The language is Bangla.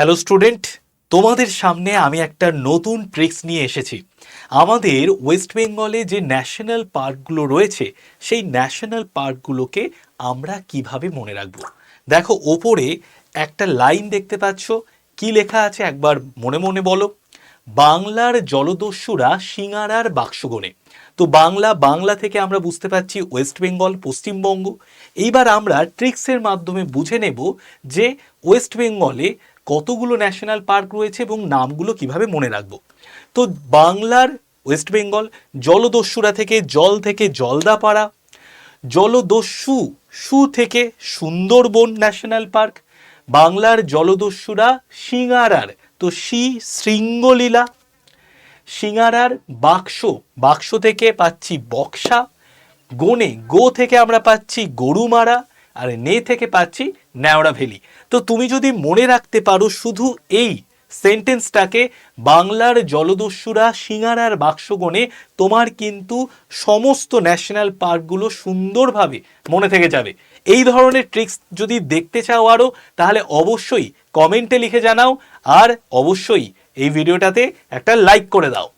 হ্যালো স্টুডেন্ট, তোমাদের সামনে আমি একটা নতুন ট্রিক্স নিয়ে এসেছি। আমাদের ওয়েস্ট বেঙ্গলে যে ন্যাশনাল পার্কগুলো রয়েছে সেই ন্যাশনাল পার্কগুলোকে আমরা কিভাবে মনে রাখবো। দেখো, ওপরে একটা লাইন দেখতে পাচ্ছ, কি লেখা আছে একবার মনে মনে বলো। বাংলার জলদস্যুরা সিঙারার বাক্স গোনে। তো বাংলা থেকে আমরা বুঝতে পারছি ওয়েস্ট বেঙ্গল, পশ্চিমবঙ্গ। এইবার আমরা ট্রিক্সের মাধ্যমে বুঝে নেব যে ওয়েস্ট বেঙ্গলে কতগুলো ন্যাশনাল পার্ক রয়েছে এবং নামগুলো কিভাবে মনে রাখবো। তো বাংলার ওয়েস্ট বেঙ্গল, জলদস্যুরা থেকে জল থেকে জলদাপাড়া, জলদস্যু সু থেকে সুন্দরবন ন্যাশনাল পার্ক, বাংলার জলদস্যুরা সিঙারার, তো শৃঙ্গলীলা, সিঙারার বাক্স, বাক্স থেকে পাচ্ছি বক্সা, গো থেকে আমরা পাচ্ছি গরুমারা, আর নে থেকে পাচ্ছি ন্যাওড়া ভ্যালি। তো তুমি যদি মনে রাখতে পারো শুধু এই সেন্টেন্সটাকে, বাংলার জলদস্যুরা সিঙারার বাক্সগণে, তোমার কিন্তু সমস্ত ন্যাশনাল পার্কগুলো সুন্দরভাবে মনে থেকে যাবে। এই ধরনের ট্রিক্স যদি দেখতে চাও আরও, তাহলে অবশ্যই কমেন্টে লিখে জানাও, আর অবশ্যই এই ভিডিওটাতে একটা লাইক করে দাও।